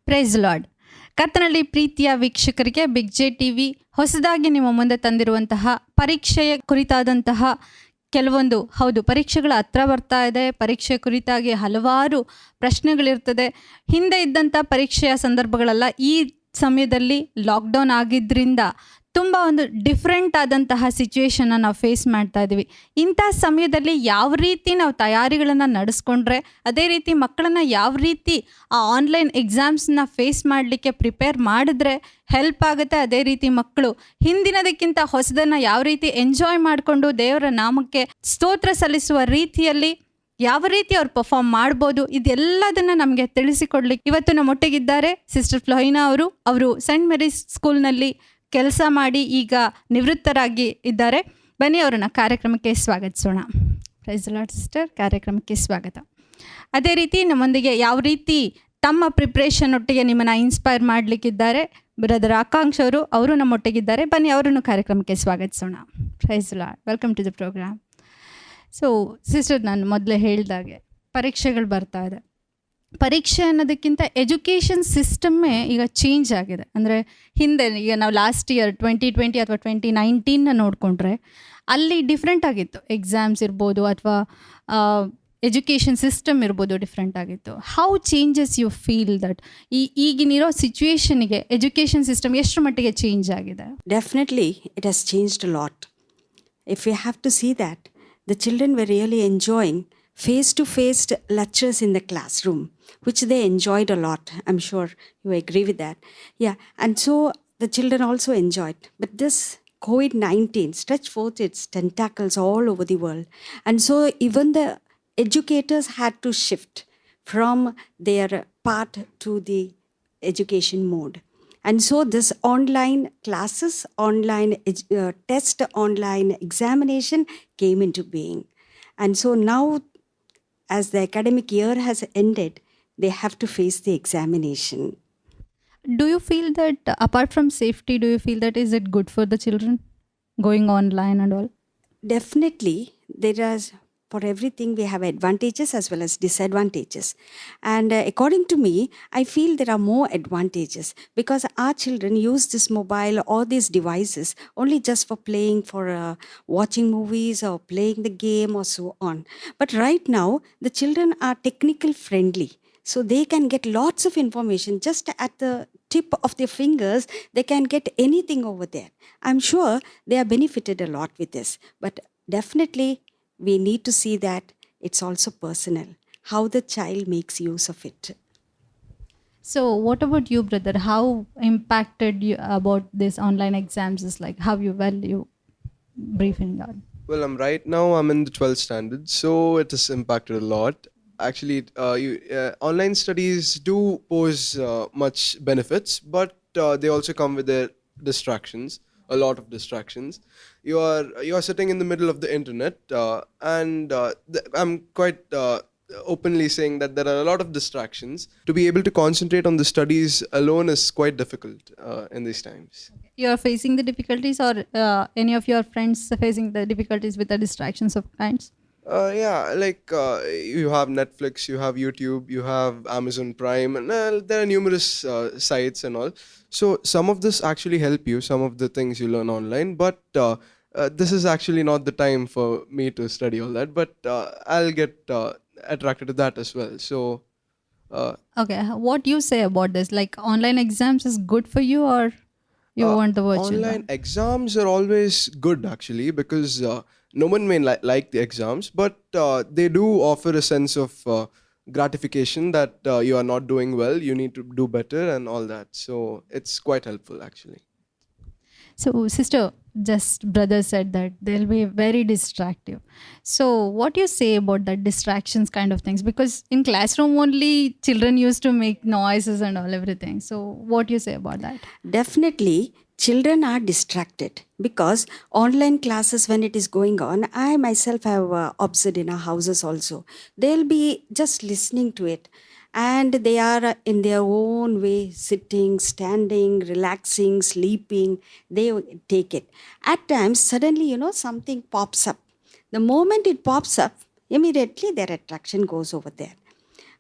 Price lord. ಕರ್ತನಲ್ಲಿ ಪ್ರೀತಿಯ ವೀಕ್ಷಕರಿಗೆ ಬಿಗ್ ಜೆ ಟಿವಿ ಹೊಸದಾಗಿ ನಿಮ್ಮ ಮುಂದೆ ತಂದಿರುವಂತಹ ಪರೀಕ್ಷೆಯ ಕುರಿತಾದಂತಹ ಕೆಲವೊಂದು ಪರೀಕ್ಷೆಗಳ ಹತ್ರ ಬರ್ತಾ ಇದೆ. ಪರೀಕ್ಷೆ ಕುರಿತಾಗಿ ಹಲವಾರು ಪ್ರಶ್ನೆಗಳಿರ್ತದೆ. ಹಿಂದೆ ಇದ್ದಂಥ ಪರೀಕ್ಷೆಯ ಸಂದರ್ಭಗಳೆಲ್ಲ ಈ ಸಮಯದಲ್ಲಿ ಲಾಕ್ಡೌನ್ ಆಗಿದ್ದರಿಂದ ತುಂಬ ಒಂದು ಡಿಫ್ರೆಂಟ್ ಆದಂತಹ ಸಿಚುವೇಶನ್ನ ನಾವು ಫೇಸ್ ಮಾಡ್ತಾ ಇದ್ದೀವಿ. ಇಂಥ ಸಮಯದಲ್ಲಿ ಯಾವ ರೀತಿ ನಾವು ತಯಾರಿಗಳನ್ನು ನಡೆಸ್ಕೊಂಡ್ರೆ, ಅದೇ ರೀತಿ ಮಕ್ಕಳನ್ನು ಯಾವ ರೀತಿ ಆ ಆನ್ಲೈನ್ ಎಕ್ಸಾಮ್ಸ್ನ ಫೇಸ್ ಮಾಡಲಿಕ್ಕೆ ಪ್ರಿಪೇರ್ ಮಾಡಿದ್ರೆ ಹೆಲ್ಪ್ ಆಗುತ್ತೆ, ಅದೇ ರೀತಿ ಮಕ್ಕಳು ಹಿಂದಿನದಕ್ಕಿಂತ ಹೊಸದನ್ನು ಯಾವ ರೀತಿ ಎಂಜಾಯ್ ಮಾಡಿಕೊಂಡು ದೇವರ ನಾಮಕ್ಕೆ ಸ್ತೋತ್ರ ಸಲ್ಲಿಸುವ ರೀತಿಯಲ್ಲಿ ಯಾವ ರೀತಿ ಅವ್ರು ಪರ್ಫಾರ್ಮ್ ಮಾಡ್ಬೋದು, ಇದೆಲ್ಲದನ್ನು ನಮಗೆ ತಿಳಿಸಿಕೊಡ್ಲಿಕ್ಕೆ ಇವತ್ತು ನಮ್ಮೊಟ್ಟಿಗಿದ್ದಾರೆ ಸಿಸ್ಟರ್ ಫ್ಲೋಯಿನಾ ಅವರು ಸೆಂಟ್ ಮೇರೀಸ್ ಸ್ಕೂಲ್ನಲ್ಲಿ ಕೆಲಸ ಮಾಡಿ ಈಗ ನಿವೃತ್ತರಾಗಿ ಇದ್ದಾರೆ. ಬನ್ನಿ ಅವರನ್ನು ಕಾರ್ಯಕ್ರಮಕ್ಕೆ ಸ್ವಾಗತಿಸೋಣ. ಪ್ರೈಸ್ ಲಾರ್ಡ್ ಸಿಸ್ಟರ್, ಕಾರ್ಯಕ್ರಮಕ್ಕೆ ಸ್ವಾಗತ. ಅದೇ ರೀತಿ ನಮ್ಮೊಂದಿಗೆ ಯಾವ ರೀತಿ ತಮ್ಮ ಪ್ರಿಪ್ರೇಷನ್ ಒಟ್ಟಿಗೆ ನಿಮ್ಮನ್ನು ಇನ್ಸ್ಪೈರ್ ಮಾಡಲಿಕ್ಕಿದ್ದಾರೆ ಬ್ರದರ್ ಆಕಾಂಕ್ಷ ಅವರು ನಮ್ಮೊಟ್ಟಿಗಿದ್ದಾರೆ. ಬನ್ನಿ ಅವರನ್ನು ಕಾರ್ಯಕ್ರಮಕ್ಕೆ ಸ್ವಾಗತಿಸೋಣ. Praise lord, welcome to the programme. So sister, ನಾನು ಮೊದಲೇ ಹೇಳಿದಾಗೆ ಪರೀಕ್ಷೆಗಳು ಬರ್ತಾ ಇದೆ. ಪರೀಕ್ಷೆ ಅನ್ನೋದಕ್ಕಿಂತ ಎಜುಕೇಷನ್ ಸಿಸ್ಟಮ್ಮೇ ಈಗ ಚೇಂಜ್ ಆಗಿದೆ. ಅಂದರೆ ಹಿಂದೆ ಈಗ ನಾವು ಲಾಸ್ಟ್ ಇಯರ್ 2020 ಅಥವಾ 2019 ನೋಡಿಕೊಂಡ್ರೆ ಅಲ್ಲಿ ಡಿಫ್ರೆಂಟ್ ಆಗಿತ್ತು. ಎಕ್ಸಾಮ್ಸ್ ಇರ್ಬೋದು ಅಥವಾ ಎಜುಕೇಷನ್ ಸಿಸ್ಟಮ್ ಇರ್ಬೋದು, ಡಿಫ್ರೆಂಟ್ ಆಗಿತ್ತು. How changes you feel that ಈಗಿನಿರೋ ಸಿಚುವೇಶನ್ಗೆ ಎಜುಕೇಷನ್ ಸಿಸ್ಟಮ್ ಎಷ್ಟು ಮಟ್ಟಿಗೆ ಚೇಂಜ್ ಆಗಿದೆ? Definitely, it has changed a lot. If we have to see that, the children were really enjoying face-to-face lectures in the classroom, which they enjoyed a lot. I'm sure you agree with that. Yeah, and so the children also enjoyed. But this COVID-19 stretched forth its tentacles all over the world. And so even the educators had to shift from their part to the education mode. And so this online classes, online test, online examination came into being. And so now, as the academic year has ended, they have to face the examination. Do you feel that apart from safety, do you feel that is it good for the children going online and all? Definitely, there is, for everything we have advantages as well as disadvantages. And according to me, I feel there are more advantages because our children use this mobile or these devices only just for playing, for watching movies or playing the game or so on. But right now, the children are technical friendly. So they can get lots of information just at the tip of their fingers. They can get anything over there. I'm sure they are benefited a lot with this. But definitely, we need to see that it's also personal, how the child makes use of it. So what about you, brother? How impacted you about this online exams is like? How you briefing out? Well, I'm in the 12th standard, so it has impacted a lot. Actually, online studies do pose much benefits, but they also come with their distractions. A lot of distractions. You are sitting in the middle of the internet, and I'm quite openly saying that there are a lot of distractions. To be able to concentrate on the studies alone is quite difficult in these times. You are facing the difficulties, or any of your friends are facing the difficulties with the distractions of kinds? You have Netflix, you have YouTube, you have Amazon Prime, and there are numerous sites and all. So some of this actually help you, some of the things you learn online, but this is actually not the time for me to study all that, but I'll get attracted to that as well. So okay, what do you say about this? Like, online exams is good for you, or you want the virtual online one? exams are always good actually, because no one may like the exams, but they do offer a sense of gratification that you are not doing well, you need to do better and all that. So it's quite helpful actually. So sister, just brother said that they'll be very distractive. So what do you say about that distractions kind of things? Because in classroom only children used to make noises and all everything. So what do you say about that? Definitely, children are distracted because online classes, when it is going on, I myself have observed in our houses also. They'll be just listening to it. And they are in their own way, sitting, standing, relaxing, sleeping. They take it. At times, suddenly, something pops up. The moment it pops up, immediately their attraction goes over there.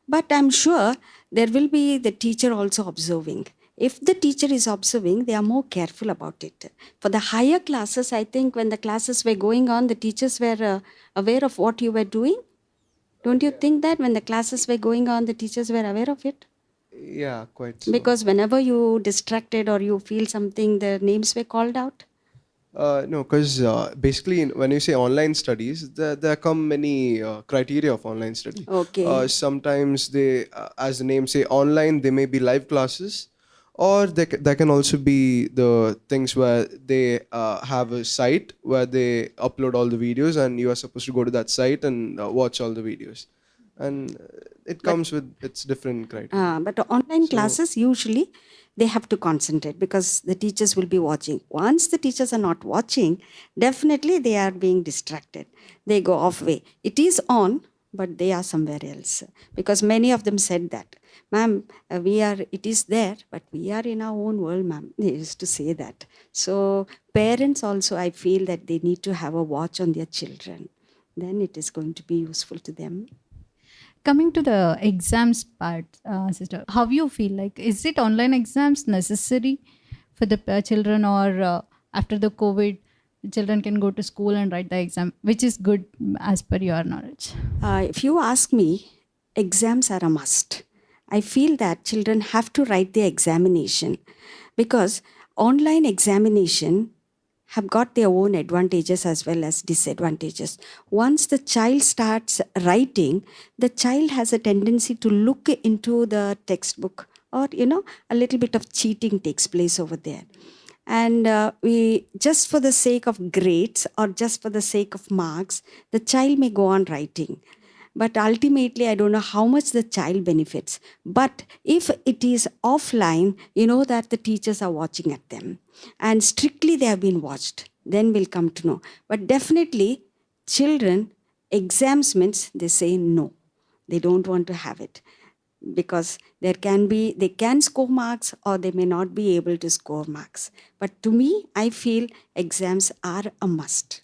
But I'm sure there will be the teacher also observing. If the teacher is observing, they are more careful about it. For the higher classes, I think when the classes were going on, the teachers were aware of what you were doing. Don't you think that when the classes were going on, the teachers were aware of it? Yeah, quite so. Because whenever you distracted or you feel something, the names were called out. No, because basically, when you say online studies, there come many criteria of online study. Okay. Sometimes they, as the name say, online, they may be live classes, or there can also be the things where they have a site where they upload all the videos, and you are supposed to go to that site and watch all the videos. And it comes with its different criteria. But online classes, usually they have to concentrate because the teachers will be watching. Once the teachers are not watching, definitely they are being distracted. They go off way. It is on, but they are somewhere else. Because many of them said that, ma'am, it is there, but we are in our own world, ma'am. They used to say that. So parents also, I feel that they need to have a watch on their children. Then it is going to be useful to them. Coming to the exams part, sister, how you feel like? Is it online exams necessary for the children, or after the COVID, children can go to school and write the exam, which is good as per your knowledge? If you ask me, exams are a must. I feel that children have to write the examination because online examination have got their own advantages as well as disadvantages. Once the child starts writing, the child has a tendency to look into the textbook, or a little bit of cheating takes place over there. And we, just for the sake of grades or just for the sake of marks, the child may go on writing. But ultimately, I don't know how much the child benefits. But if it is offline, you know that the teachers are watching at them. And strictly they have been watched. Then we'll come to know. But definitely, children, exams means they say no. They don't want to have it. Because they can score marks or they may not be able to score marks. But to me, I feel exams are a must.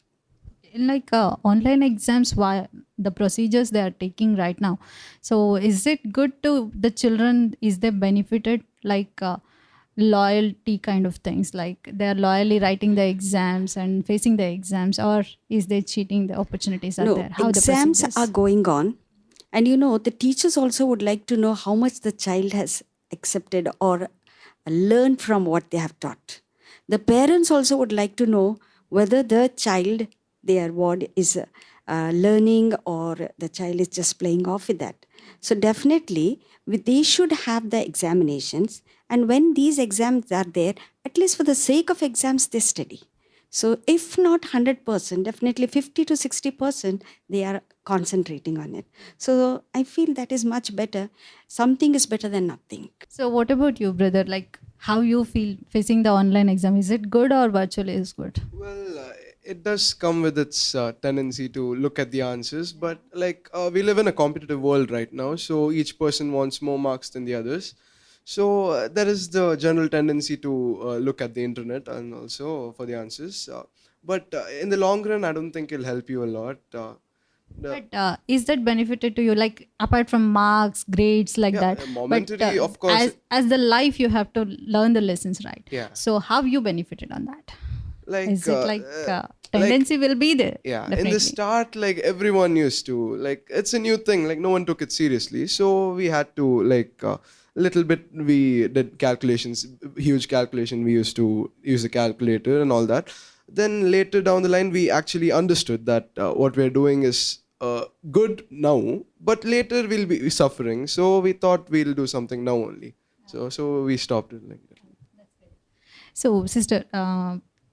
Like online exams, why the procedures they are taking right now, so is it good to the children? Is they benefited, like loyalty kind of things, like they are loyally writing the exams and facing the exams, or is they cheating? The opportunities are there. How exams the procedures are going on, and the teachers also would like to know how much the child has accepted or learned from what they have taught. The parents also would like to know whether the child, their word is learning, or the child is just playing off with that. So definitely, they should have the examinations. And when these exams are there, at least for the sake of exams, they study. So if not 100%, definitely 50 to 60%, they are concentrating on it. So I feel that is much better. Something is better than nothing. So what about you, brother? Like, how you feel facing the online exam? Is it good or virtually is good? Well, it does come with its tendency to look at the answers, but we live in a competitive world right now, so each person wants more marks than the others. So there is the general tendency to look at the internet and also for the answers. But in the long run, I don't think it'll help you a lot. But is that benefited to you, like apart from marks, grades, like Yeah, that? momentary, of course. As the life, you have to learn the lessons, right? Yeah. So how you benefited on that? Is it tendency will be there? Yeah, definitely. in the start, everyone used to, it's a new thing, no one took it seriously. So we had to, little bit, we did calculations, huge calculation, we used to use the calculator and all that. Then later down the line, we actually understood that what we're doing is good now, but later we'll be suffering. So we thought we'll do something now only. So we stopped it like that. So, sister,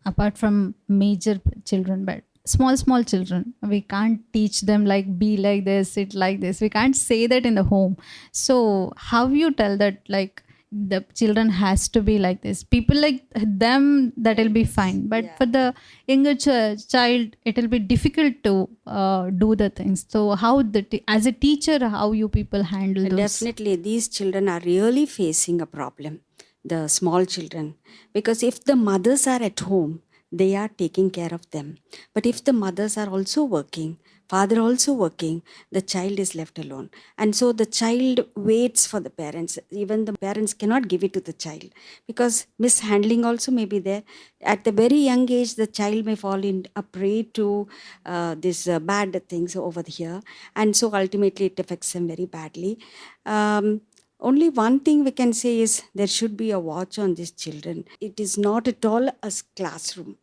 apart from major children, but small children, we can't teach them like be like this, sit like this. We can't say that in the home. So how you tell that like the children has to be like this? People like them, that will be fine. But for the younger child, it will be difficult to do the things. So how as a teacher, how you people handle those? Definitely, these children are really facing a problem, the small children. Because if the mothers are at home, they are taking care of them. But if the mothers are also working, father also working, the child is left alone. And so the child waits for the parents. Even the parents cannot give it to the child because mishandling also may be there. At the very young age, the child may fall in a prey to these bad things over here. And so ultimately it affects them very badly. Only one thing we can say is there should be a watch on these children. It is not at all a classroom.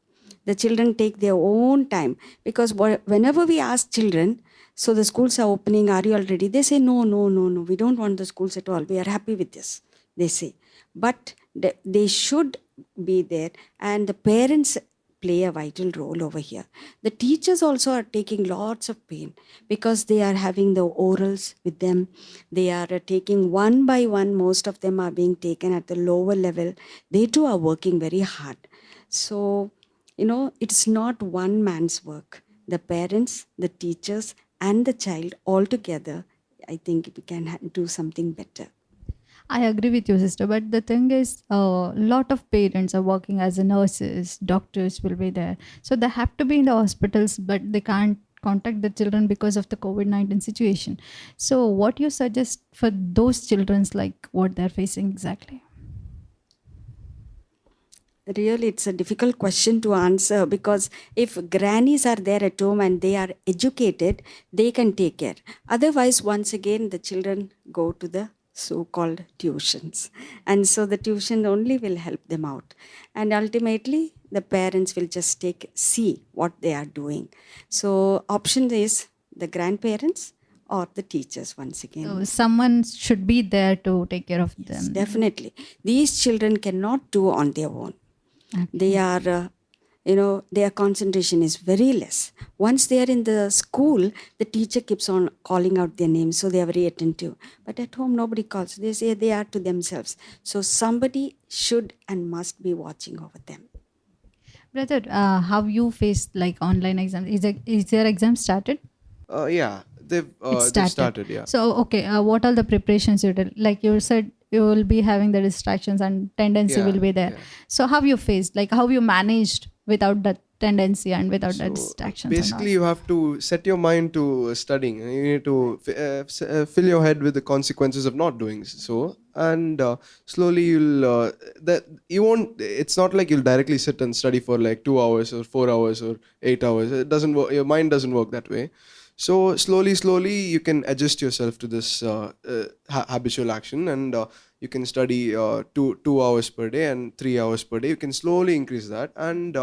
The children take their own time because whenever we ask children, so the schools are opening, are you all ready? They say, no, no, no, no, we don't want the schools at all. We are happy with this, they say. But they should be there, and the parents play a vital role over here. The teachers also are taking lots of pain because they are having the orals with them. They are taking one by one, most of them are being taken at the lower level. They too are working very hard. So, it's not one man's work. The parents, the teachers, and the child all together, I think we can do something better. I agree with you, sister. But the thing is, a lot of parents are working as nurses, doctors will be there. So they have to be in the hospitals, but they can't contact the children because of the COVID-19 situation. So what you suggest for those children, like what they're facing exactly? Really, it's a difficult question to answer because if grannies are there at home and they are educated, they can take care. Otherwise, once again, the children go to the so-called tuitions. And so the tuition only will help them out. And ultimately, the parents will just see what they are doing. So option is the grandparents or the teachers once again. So someone should be there to take care of them. Definitely. These children cannot do on their own. Okay. They are, their concentration is very less. Once they are in the school, the teacher keeps on calling out their names, so they are very attentive. But at home, nobody calls. They say they are to themselves. So somebody should and must be watching over them. Brother, how you faced like online exams? Is their exam started? Yeah, they've It started. Yeah. So, okay, what are the preparations you did? Like you said, you will be having the distractions and tendency Yeah, will be there. yeah. So, how you faced? Like, how you managed without that tendency and without that So distractions? and all? basically, you have to set your mind to studying. You need to fill your head with the consequences of not doing so, and slowly you won't. It's not like you'll directly sit and study for like 2 hours or 4 hours or 8 hours. It doesn't work. Your mind doesn't work that way. So slowly, you can adjust yourself to this habitual action, and you can study 2 hours per day and 3 hours per day. You can slowly increase that, and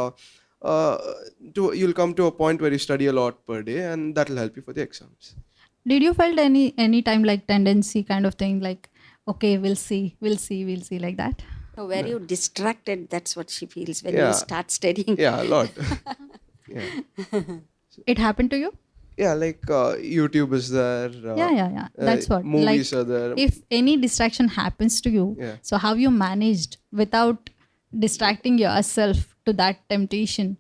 you'll come to a point where you study a lot per day, and that will help you for the exams. Did you felt any time like tendency kind of thing? Like, okay, we'll see like that? So were you distracted? That's what she feels when Yeah. you start studying. Yeah, a lot. Yeah. It happened to you? Yeah, like YouTube is there. Yeah. That's what. Movies Like, are there. if any distraction happens to you, Yeah. so how you managed without distracting yourself to that temptation,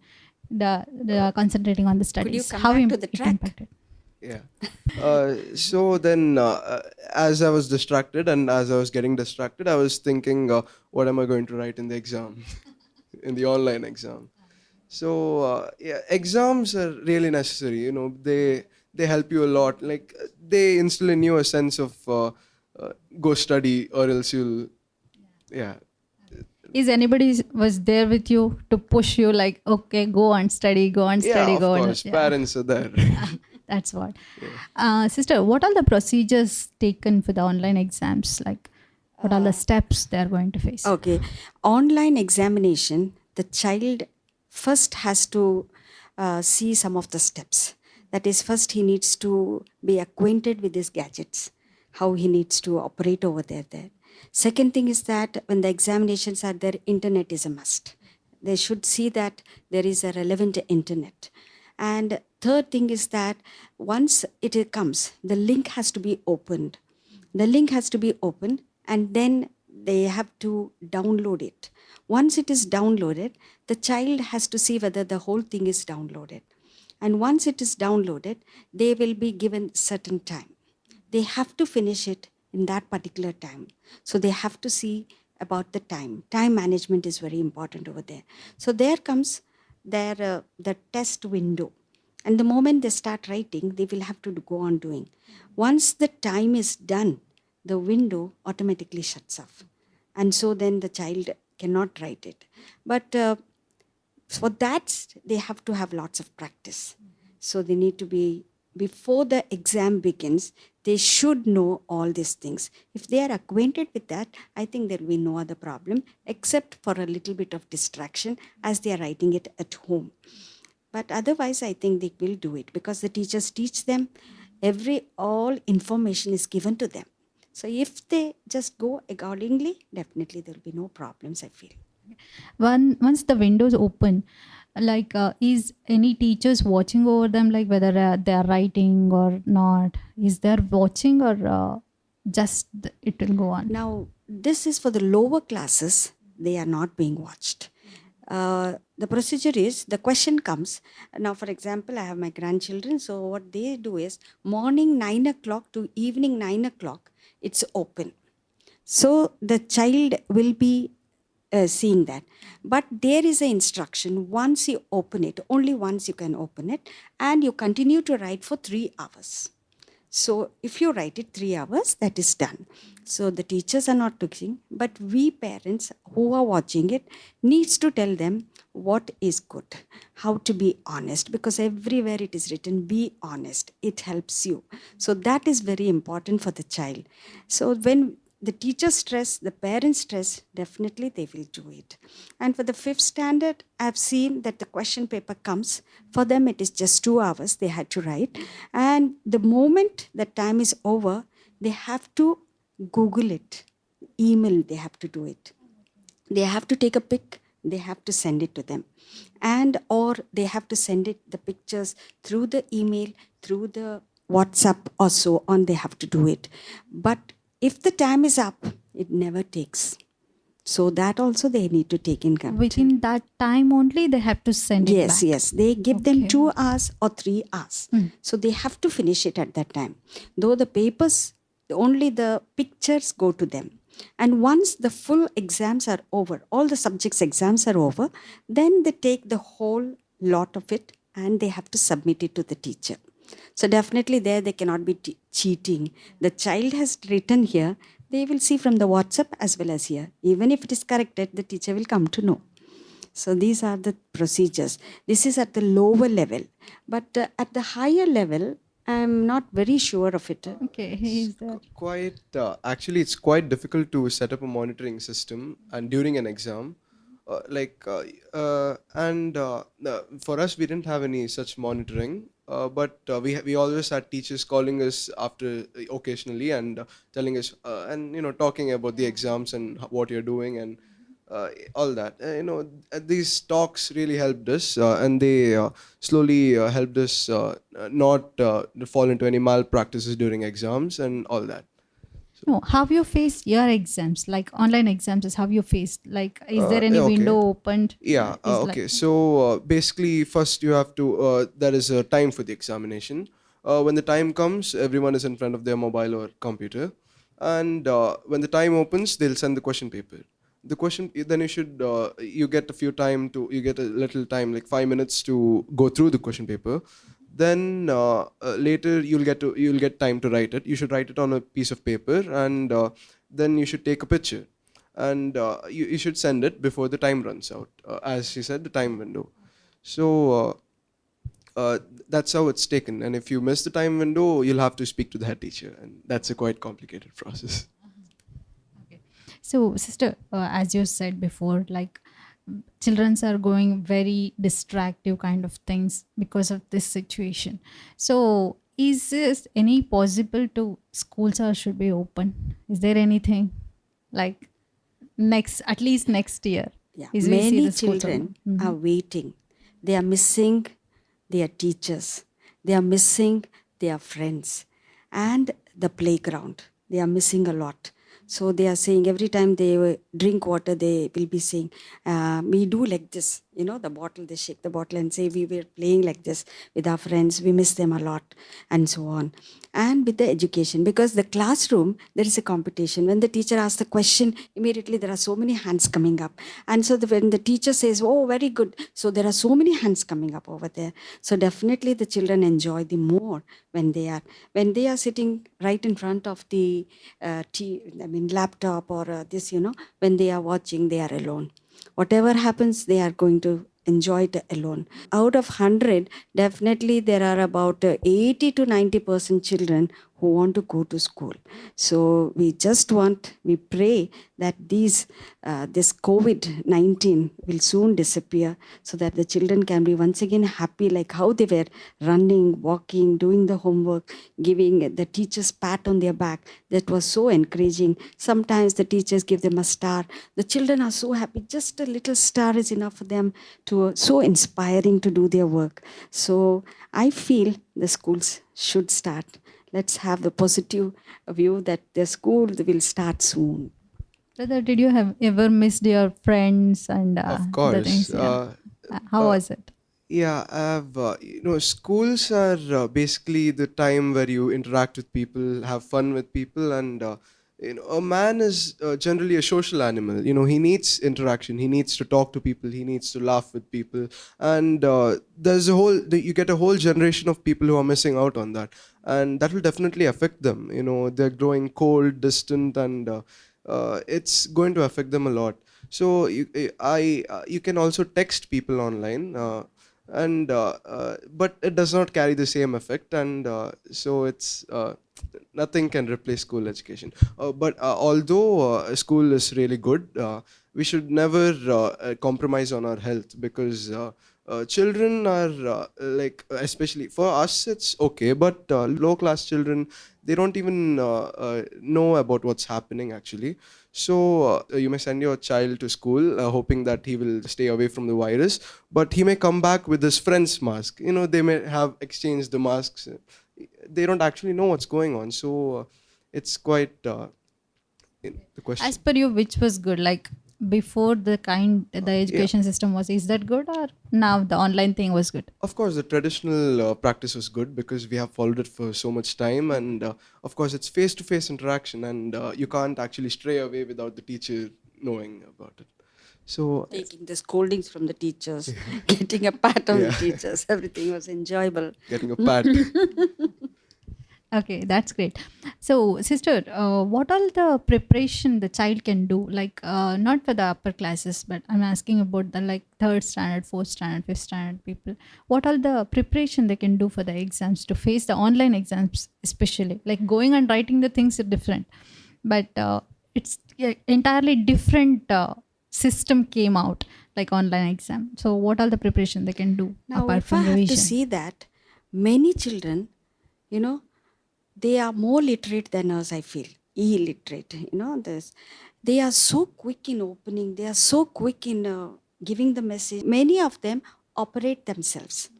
the concentrating on the studies? come how back im- to the it track? impacted? Yeah. So then, as I was distracted and as I was getting distracted, I was thinking, what am I going to write in the exam, in the online exam? So yeah, exams are really necessary. They help you a lot. Like they instill in you a sense of go study or else you'll. Yeah. Is anybody was there with you to push you like, okay, go and study, go and Yeah, study, of go course. and Parents are there. That's what. Sister, what are the procedures taken for the online exams? Like, what are the steps they are going to face? Okay. Online examination, the child first has to see some of the steps. That is, first he needs to be acquainted with his gadgets, how he needs to operate over there. Second thing is that when the examinations are there, internet is a must. They should see that there is a relevant internet. And third thing is that once it comes, the link has to be opened. The link has to be opened and then they have to download it. Once it is downloaded, the child has to see whether the whole thing is downloaded. And once it is downloaded, they will be given certain time. They have to finish it in that particular time. So they have to see about the time. Time management is very important over there. So there comes the test window. And the moment they start writing, they will have to go on doing. Once the time is done, the window automatically shuts off. And so then the child cannot write it. But for that, they have to have lots of practice. So they need to be, before the exam begins, they should know all these things. If they are acquainted with that, I think there will be no other problem except for a little bit of distraction as they are writing it at home. But otherwise, I think they will do it because the teachers teach them. All information is given to them. So if they just go accordingly, definitely there will be no problems, I feel. Once the windows open, like is any teachers watching over them, like whether they are writing or not? Is there watching or just it will go on? Now, this is for the lower classes, they are not being watched. The procedure is, the question comes. Now, for example, I have my grandchildren. So what they do is morning 9 o'clock to evening 9 o'clock, it's open. So the child will be seeing that. But there is an instruction, once you open it, only once you can open it, and you continue to write for 3 hours. So if you write it 3 hours, that is done. So the teachers are not looking, but we parents who are watching it needs to tell them what is good, how to be honest, because everywhere it is written, be honest. It helps you. So that is very important for the child. So when the teachers stress, the parents stress, definitely they will do it. And for the 5th standard, I've seen that the question paper comes. For them, it is just 2 hours they had to write. And the moment the time is over, they have to Google it, email, they have to do it. They have to take a pic, they have to send it to them. And or they have to send it, the pictures, through the email, through the WhatsApp or so on, they have to do it. But if the time is up, it never takes. So that also they need to take in account. Within that time only they have to send it back. Yes. They give them 2 hours or 3 hours. So they have to finish it at that time. Though the papers, only the pictures go to them. And once the full exams are over, all the subjects exams are over, then they take the whole lot of it and they have to submit it to the teacher. So definitely there they cannot be cheating. The child has written here, they will see from the WhatsApp as well as here. Even if it is corrected, the teacher will come to know. So these are the procedures. This is at the lower level. But at the higher level, I'm not very sure of it. Okay, is there? Actually, it's quite difficult to set up a monitoring system and during an exam. For us, we didn't have any such monitoring. But we always had teachers calling us after occasionally and telling us and talking about the exams and what you're doing and all that. These talks really helped us and they slowly helped us not fall into any malpractices during exams and all that. No, how you faced your exams, like online exams, is how you faced, like is there any okay. window opened? Yeah, Is okay. like- So basically, first you have to, there is a time for the examination. When the time comes, everyone is in front of their mobile or computer. And when the time opens, they'll send the question paper. The question, then you get you get a little time, like 5 minutes to go through the question paper. Then later you'll get time to write it. You should write it on a piece of paper and then you should take a picture. And you should send it before the time runs out, as she said, the time window. So that's how it's taken. And if you miss the time window, you'll have to speak to the head teacher, and that's a quite complicated process. So, sister, as you said before, like children are going very distractive kind of things because of this situation. So, is this any possible to schools are should be open? Is there anything like at least next year? Yeah. Is we see Many the schools children open? are waiting. They are missing their teachers. They are missing their friends and the playground. They are missing a lot. So they are saying every time they drink water, they will be saying, we do like this. You know, the bottle, they shake the bottle and say, we were playing like this with our friends, we miss them a lot, and so on. And with the education, because the classroom, there is a competition. When the teacher asks the question, immediately there are so many hands coming up. And so when the teacher says, oh, very good, so there are so many hands coming up over there. So definitely the children enjoy the more when they are sitting right in front of the laptop or this, when they are watching, they are alone. Whatever happens, they are going to enjoy it alone. Out of 100, definitely there are about 80 to 90% children who want to go to school. So we pray that this COVID-19 will soon disappear, so that the children can be once again happy, like how they were running, walking, doing the homework, giving the teachers pat on their back. That was so encouraging. Sometimes the teachers give them a star. The children are so happy. Just a little star is enough for them to so inspiring to do their work. So I feel the schools should start. Let's have the positive view that the school will start soon. Brother, did you have ever missed your friends and Of the course. things? Yeah. How was it? Yeah, I've, schools are basically the time where you interact with people, have fun with people, and, a man is generally a social animal. He needs interaction, he needs to talk to people, he needs to laugh with people. And you get a whole generation of people who are missing out on that. And that will definitely affect them. They're growing cold, distant, and it's going to affect them a lot. So you can also text people online. But it does not carry the same effect, and so it's nothing can replace school education. But although school is really good, we should never compromise on our health, because children are especially for us it's okay, but low class children, they don't even know about what's happening actually. So you may send your child to school hoping that he will stay away from the virus, but he may come back with his friend's mask. They may have exchanged the masks. They don't actually know what's going on. So it's quite the question. As per you, which was good? Like before the education system was, is that good, or now the online thing was good? Of course, the traditional practice was good because we have followed it for so much time, and of course, it's face-to-face interaction, and you can't actually stray away without the teacher knowing about it. So Taking the scoldings from the teachers, getting a pat on the Yeah. teachers, everything was enjoyable. getting a pat. Okay, that's great. So, sister, what all the preparation the child can do? Like, not for the upper classes, but I'm asking about the like third standard, fourth standard, fifth standard people. What all the preparation they can do for the exams to face the online exams, especially like going and writing the things are different, but it's entirely different system came out like online exam. So, what all the preparation they can do Now, apart if I from have revision? to see that, many children, they are more literate than us, I feel. Illiterate, they are so quick in opening, they are so quick in giving the message. Many of them operate themselves,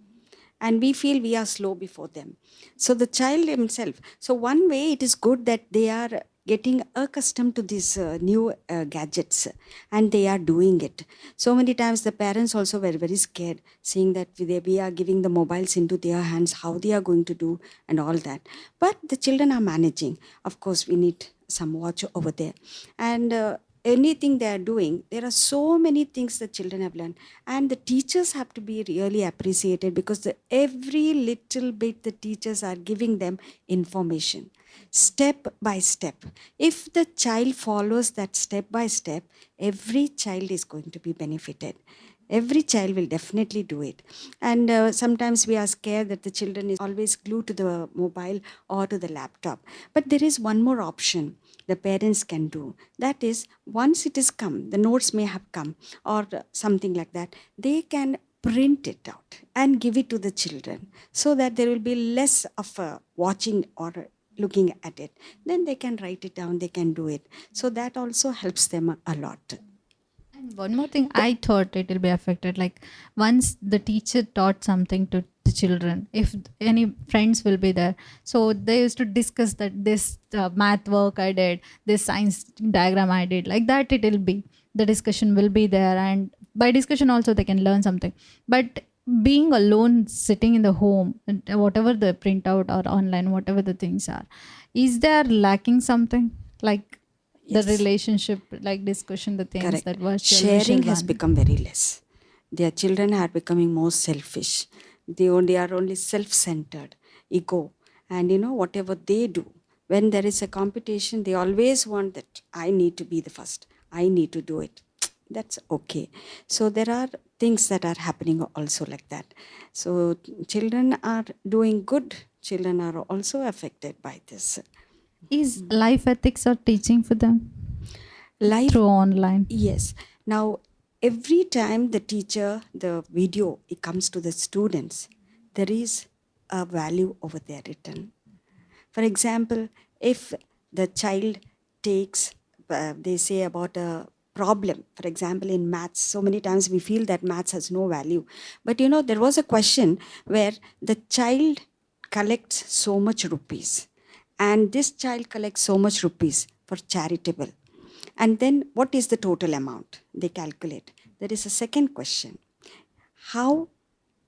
and we feel we are slow before them. So the child himself, so one way it is good that they are getting accustomed to these new gadgets, and they are doing it. So many times the parents also were very scared, seeing that we are giving the mobiles into their hands, how they are going to do and all that. But the children are managing. Of course, we need some watch over there. And anything they are doing, there are so many things the children have learned, and the teachers have to be really appreciated, because every little bit the teachers are giving them information step by step. If the child follows that step by step, every child is going to be benefited. Every child will definitely do it. And sometimes we are scared that the children is always glued to the mobile or to the laptop. But there is one more option the parents can do. That is, once it is come, the notes may have come or something like that, they can print it out and give it to the children, so that there will be less of watching or looking at it. Then they can write it down, they can do it. So that also helps them a lot. And one more thing, I thought it will be affected. Like once the teacher taught something to the children, if any friends will be there, so they used to discuss that this math work I did, this science diagram I did, like that it will be. the discussion will be there, and by discussion also they can learn something. But being alone, sitting in the home, and whatever the printout or online, whatever the things are, is there lacking something like the Yes. relationship, like discussion, the things Correct. that virtual Sharing visual has one? become very less. Their children are becoming more selfish. They are only self-centered, ego, and whatever they do. When there is a competition, they always want that I need to be the first. I need to do it. That's okay. So there are things that are happening also like that. So children are doing good. Children are also affected by this. Is life ethics or teaching for them Life through online? Yes. Now, every time the video, it comes to the students, there is a value over there written. For example, if the child takes, they say about a problem, for example, in maths, so many times we feel that maths has no value. But there was a question where the child collects so much rupees, and this child collects so much rupees for charitable. And then what is the total amount? They calculate. There is a second question. How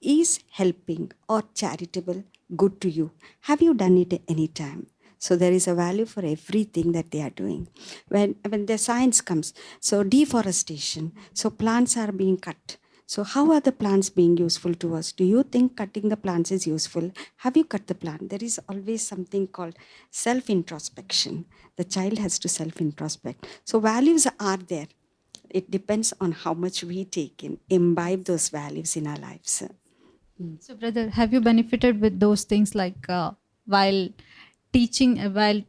is helping or charitable good to you? Have you done it any time? So there is a value for everything that they are doing. When the science comes, so deforestation, so plants are being cut. So how are the plants being useful to us? Do you think cutting the plants is useful? Have you cut the plant? There is always something called self-introspection. The child has to self-introspect. So values are there. It depends on how much we take in, imbibe those values in our lives. So, brother, have you benefited with those things like while teaching, while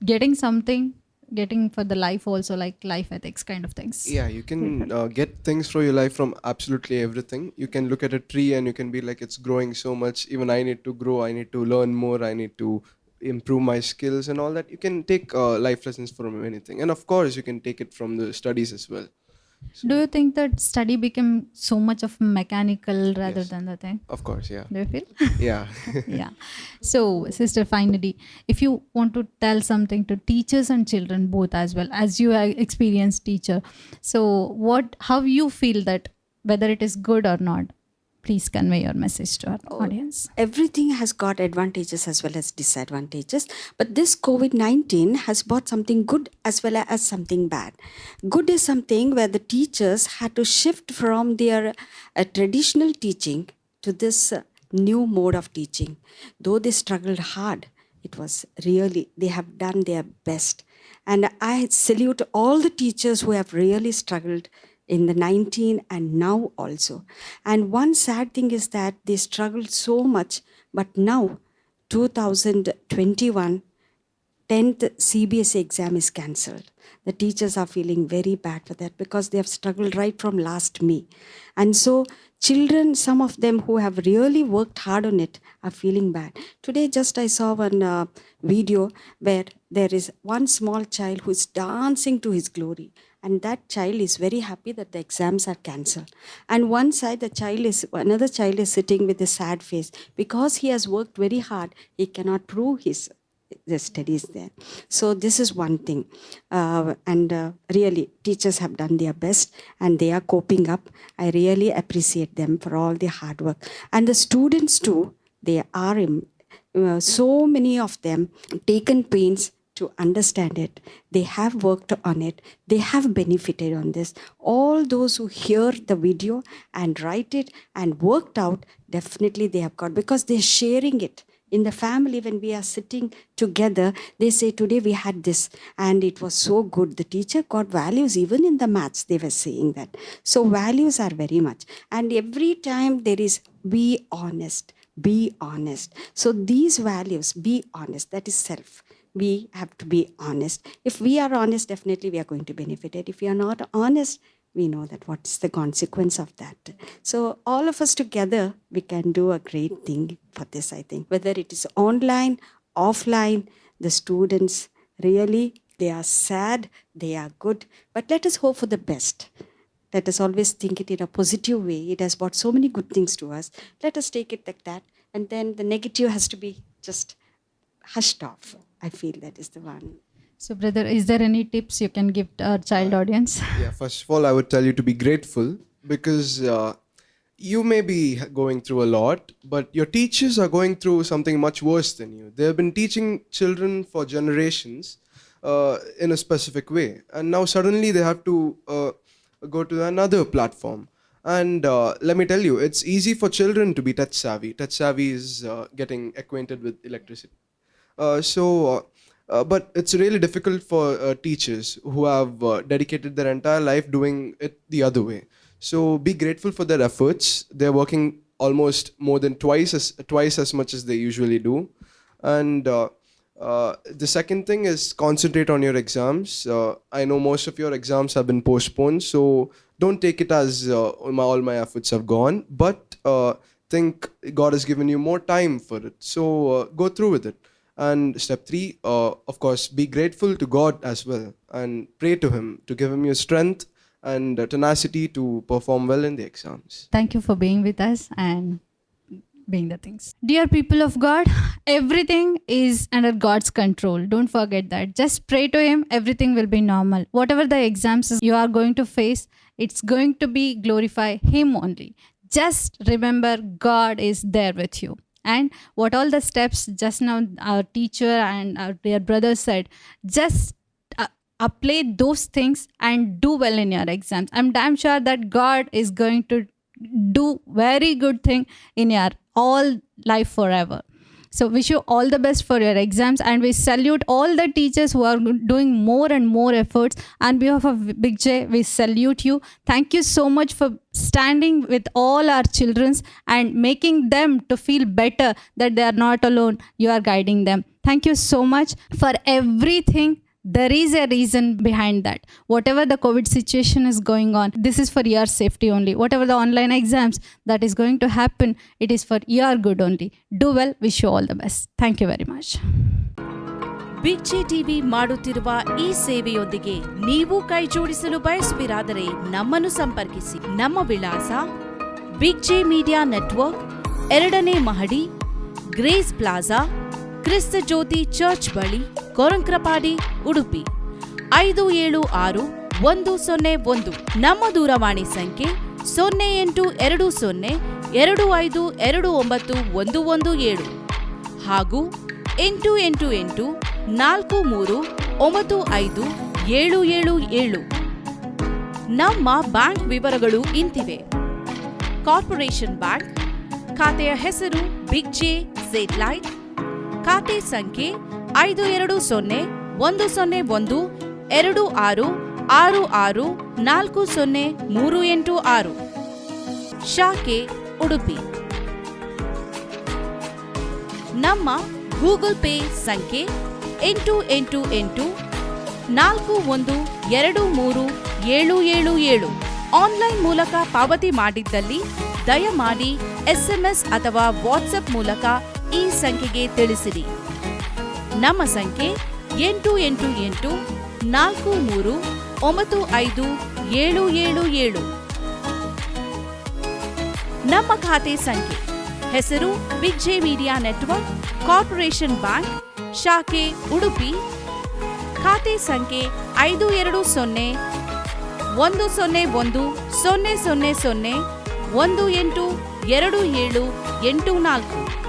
getting something, getting for the life also, like life ethics kind of things? Yeah, you can get things for your life from absolutely everything. You can look at a tree and you can be like, it's growing so much. Even I need to grow. I need to learn more. I need to improve my skills and all that. You can take life lessons from anything. And of course, you can take it from the studies as well. Do you think that study became so much of mechanical rather Yes. than the thing? Of course, yeah. Do you feel? Yeah. Yeah. So, sister, finally, if you want to tell something to teachers and children both as well, as you are experienced teacher, so how you feel that whether it is good or not, please convey your message to our audience. Everything has got advantages as well as disadvantages, but this COVID-19 has brought something good as well as something bad. Good is something where the teachers had to shift from their traditional teaching to this new mode of teaching. Though they struggled hard, it was really, they have done their best. And I salute all the teachers who have really struggled in the 19 and now also. And one sad thing is that they struggled so much, but now 2021 10th CBSE exam is cancelled. The teachers are feeling very bad for that because they have struggled right from last May. And so children, some of them who have really worked hard on it, are feeling bad. Today just I saw one video where there is one small child who is dancing to his glory. And that child is very happy that the exams are cancelled. And one side, another child is sitting with a sad face because he has worked very hard. He cannot prove the studies there. So this is one thing. And really, teachers have done their best and they are coping up. I really appreciate them for all their hard work. And the students too, they are, so many of them taken pains to understand it. They have worked on it. They have benefited on this. All those who hear the video and write it and worked out, definitely they have got, because they're sharing it. In the family, when we are sitting together, they say, today we had this and it was so good. The teacher got values, even in the maths, they were saying that. So values are very much. And every time there is, be honest, be honest. So these values, be honest, that is self. We have to be honest. If we are honest, definitely we are going to benefit it. If we are not honest, we know that what's the consequence of that. So all of us together, we can do a great thing for this, I think. Whether it is online, offline, the students really, they are sad, they are good. But let us hope for the best. Let us always think it in a positive way. It has brought so many good things to us. Let us take it like that. And then the negative has to be just hushed off. I feel that is the one. So, brother, is there any tips you can give to our child audience? Yeah, first of all, I would tell you to be grateful because you may be going through a lot, but your teachers are going through something much worse than you. They have been teaching children for generations in a specific way, and now suddenly they have to go to another platform. And let me tell you, it's easy for children to be touch savvy. Touch savvy is getting acquainted with electricity. But it's really difficult for teachers who have dedicated their entire life doing it the other way. So be grateful for their efforts. They're working almost more than twice as much as they usually do. And the second thing is concentrate on your exams. I know most of your exams have been postponed, so don't take it as all my efforts have gone, but think God has given you more time for it. So go through with it. And step 3, of course, be grateful to God as well and pray to Him to give Him your strength and tenacity to perform well in the exams. Thank you for being with us and being the things. Dear people of God, everything is under God's control. Don't forget that. Just pray to Him, everything will be normal. Whatever the exams you are going to face, it's going to be glorify Him only. Just remember God is there with you. And what all the steps just now our teacher and our dear brother said, just apply those things and do well in your exams. I'm damn sure that God is going to do very good thing in your all life forever. So wish you all the best for your exams, and we salute all the teachers who are doing more and more efforts. On behalf of Big J, we salute you. Thank you so much for standing with all our children and making them to feel better that they are not alone. You are guiding them. Thank you so much for everything. There is a reason behind that. Whatever the COVID situation is going on, this is for your safety only. Whatever the online exams that is going to happen, it is for your good only. Do well. Wish you all the best. Thank you very much. Big J TV ಮಾಡುತ್ತಿರುವ ಈ ಸೇವೆಯೊಂದಿಗೆ ನೀವು ಕೈ ಜೋಡಿಸಲು ಬಯಸುವಿರಾದರೆ ನಮ್ಮನ್ನು ಸಂಪರ್ಕಿಸಿ. ನಮ್ಮ ವಿಳಾಸ ಬಿಗ್ ಜೆ ಮೀಡಿಯಾ ನೆಟ್ವರ್ಕ್, 2ನೇ ಮಹಡಿ, ಗ್ರೇಸ್ ಪ್ಲಾಜಾ, ಕ್ರಿಸ್ತ ಜ್ಯೋತಿ ಚರ್ಚ್ ಬಳಿ, ಕೊರಂಕ್ರಪಾಡಿ, ಉಡುಪಿ 576101. ನಮ್ಮ ದೂರವಾಣಿ ಸಂಖ್ಯೆ 082025291117 ಹಾಗೂ 8884395777. ನಮ್ಮ ಬ್ಯಾಂಕ್ ವಿವರಗಳು ಇಂತಿವೆ. ಕಾರ್ಪೊರೇಷನ್ ಬ್ಯಾಂಕ್, ಖಾತೆಯ ಹೆಸರು ಬಿಗ್ ಜೆ ಸೇಟ್ಲೈಟ್, ಖಾತೆ ಸಂಖ್ಯೆ 52011266640386. ಶಾಖೆ ಉಡುಪಿ. ನಮ್ಮ ಗೂಗಲ್ ಪೇ ಸಂಖ್ಯೆ 8824123777. ಆನ್ಲೈನ್ ಮೂಲಕ ಪಾವತಿ ಮಾಡಿದ್ದಲ್ಲಿ ದಯಮಾಡಿ SMS ಅಥವಾ ವಾಟ್ಸ್ಆಪ್ ಮೂಲಕ ಈ ಸಂಖ್ಯೆಗೆ ತಿಳಿಸಿರಿ. ನಮ್ಮ ಸಂಖ್ಯೆ 8843957777. ನಮ್ಮ ಖಾತೆ ಸಂಖ್ಯೆ ಹೆಸರು Big J Media Network, Corporation Bank, ಶಾಖೆ ಉಡುಪಿ. ಖಾತೆ ಸಂಖ್ಯೆ 5201010000182784.